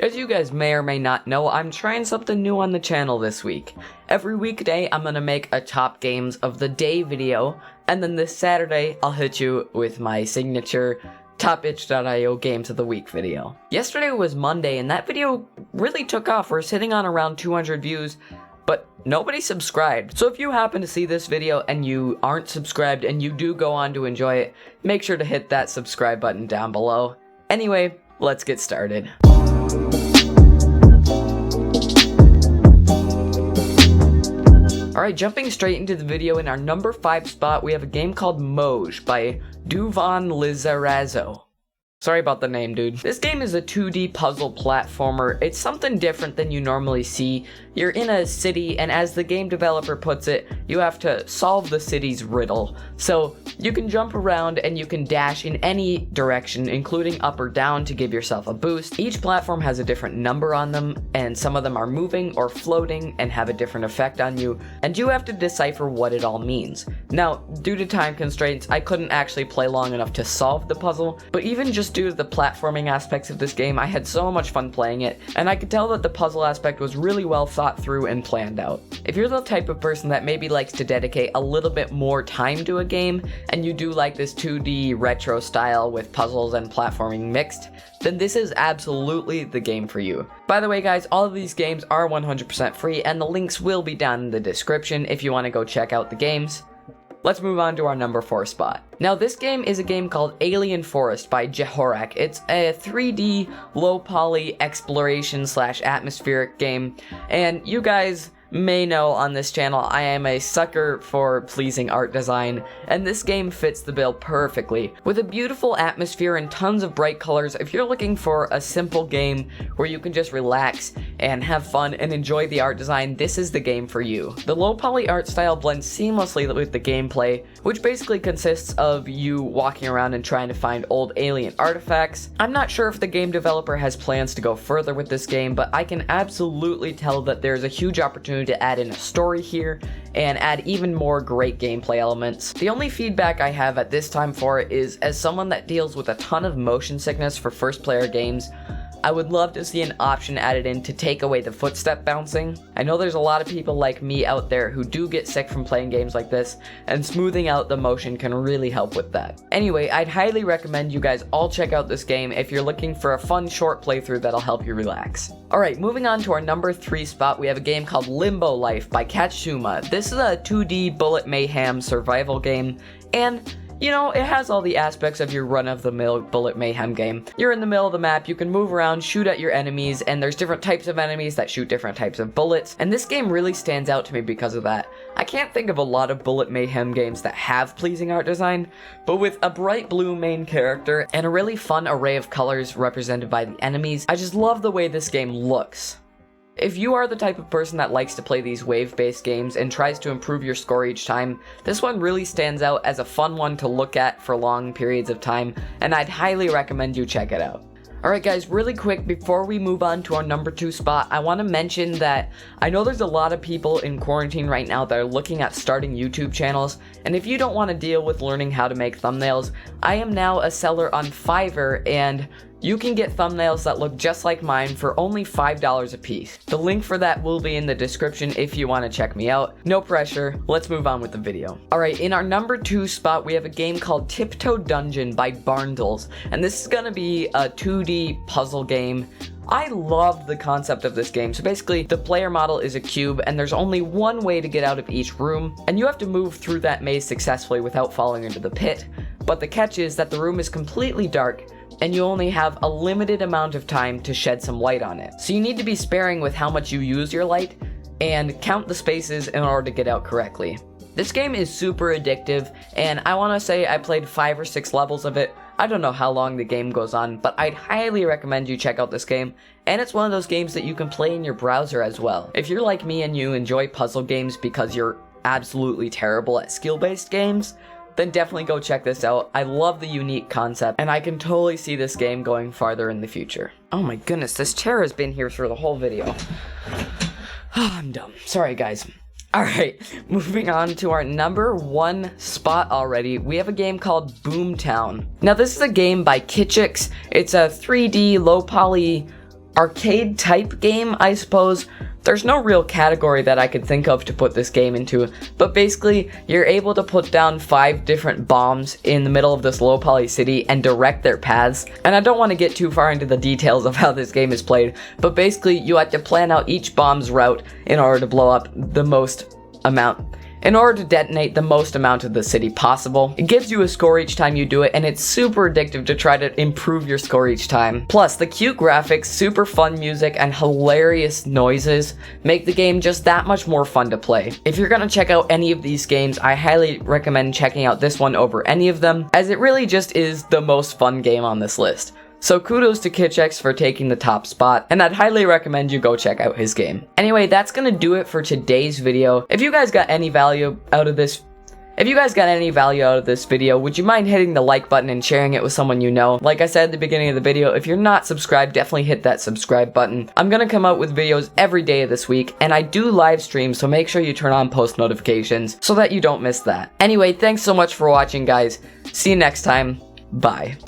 As you guys may or may not know, I'm trying something new on the channel this week. Every weekday, I'm gonna make a top games of the day video, and then this Saturday, I'll hit you with my signature top itch.io games of the week video. Yesterday was Monday, and that video really took off. We're sitting on around 200 views, but nobody subscribed. So if you happen to see this video and you aren't subscribed and you do go on to enjoy it, make sure to hit that subscribe button down below. Anyway, let's get started. Alright, jumping straight into the video, in our number 5 spot, we have a game called Moes by Duvan Lizarazo. Sorry about the name, dude. This game is a 2D puzzle platformer. It's something different than you normally see. You're in a city, and as the game developer puts it, you have to solve the city's riddle. So you can jump around and you can dash in any direction, including up or down, to give yourself a boost. Each platform has a different number on them, and some of them are moving or floating and have a different effect on you, and you have to decipher what it all means. Now, due to time constraints, I couldn't actually play long enough to solve the puzzle, but even just due to the platforming aspects of this game, I had so much fun playing it, and I could tell that the puzzle aspect was really well thought through and planned out. If you're the type of person that maybe likes to dedicate a little bit more time to a game, and you do like this 2D retro style with puzzles and platforming mixed, then this is absolutely the game for you. By the way guys, all of these games are 100% free, and the links will be down in the description if you want to go check out the games. Let's move on to our number 4 spot. Now this game is a game called Alien Forest by Jehorak. It's a 3D low poly exploration / atmospheric game, and you guys may know on this channel I am a sucker for pleasing art design, and this game fits the bill perfectly. With a beautiful atmosphere and tons of bright colors, if you're looking for a simple game where you can just relax and have fun and enjoy the art design, this is the game for you. The low poly art style blends seamlessly with the gameplay, which basically consists of you walking around and trying to find old alien artifacts. I'm not sure if the game developer has plans to go further with this game, but I can absolutely tell that there's a huge opportunity to add in a story here and add even more great gameplay elements. The only feedback I have at this time for it is, as someone that deals with a ton of motion sickness for first player games, I would love to see an option added in to take away the footstep bouncing. I know there's a lot of people like me out there who do get sick from playing games like this, and smoothing out the motion can really help with that. Anyway, I'd highly recommend you guys all check out this game if you're looking for a fun short playthrough that'll help you relax. Alright, moving on to our number 3 spot, we have a game called Limbo Life by Katsuma. This is a 2D bullet mayhem survival game, and you know, it has all the aspects of your run-of-the-mill bullet mayhem game. You're in the middle of the map, you can move around, shoot at your enemies, and there's different types of enemies that shoot different types of bullets, and this game really stands out to me because of that. I can't think of a lot of bullet mayhem games that have pleasing art design, but with a bright blue main character and a really fun array of colors represented by the enemies, I just love the way this game looks. If you are the type of person that likes to play these wave-based games and tries to improve your score each time, this one really stands out as a fun one to look at for long periods of time, and I'd highly recommend you check it out. Alright guys, really quick before we move on to our number 2 spot, I want to mention that I know there's a lot of people in quarantine right now that are looking at starting YouTube channels, and if you don't want to deal with learning how to make thumbnails, I am now a seller on Fiverr, and you can get thumbnails that look just like mine for only $5 a piece. The link for that will be in the description if you want to check me out. No pressure, let's move on with the video. Alright, in our number 2 spot, we have a game called Tiptoe Dungeon by Barndles, and this is gonna be a 2D puzzle game. I love the concept of this game. So basically, the player model is a cube, and there's only one way to get out of each room, and you have to move through that maze successfully without falling into the pit. But the catch is that the room is completely dark, and you only have a limited amount of time to shed some light on it. So you need to be sparing with how much you use your light, and count the spaces in order to get out correctly. This game is super addictive, and I want to say I played 5 or 6 levels of it. I don't know how long the game goes on, but I'd highly recommend you check out this game, and it's one of those games that you can play in your browser as well. If you're like me and you enjoy puzzle games because you're absolutely terrible at skill-based games, then definitely go check this out. I love the unique concept, and I can totally see this game going farther in the future. Oh my goodness, this chair has been here for the whole video. I'm dumb. Sorry guys. Alright, moving on to our number 1 spot already, we have a game called Boomtown. Now this is a game by Kitchix. It's a 3D low poly arcade type game, I suppose. There's no real category that I could think of to put this game into, but basically, you're able to put down 5 different bombs in the middle of this low poly city and direct their paths. And I don't want to get too far into the details of how this game is played, but basically, you have to plan out each bomb's route in order to blow up the most amount. In order to detonate the most amount of the city possible. It gives you a score each time you do it, and it's super addictive to try to improve your score each time. Plus, the cute graphics, super fun music, and hilarious noises make the game just that much more fun to play. If you're gonna check out any of these games, I highly recommend checking out this one over any of them, as it really just is the most fun game on this list. So kudos to Kitchex for taking the top spot, and I'd highly recommend you go check out his game. Anyway, that's gonna do it for today's video. If you guys got any value out of this video, would you mind hitting the like button and sharing it with someone you know? Like I said at the beginning of the video, if you're not subscribed, definitely hit that subscribe button. I'm gonna come out with videos every day of this week, and I do live stream, so make sure you turn on post notifications so that you don't miss that. Anyway, thanks so much for watching, guys. See you next time. Bye.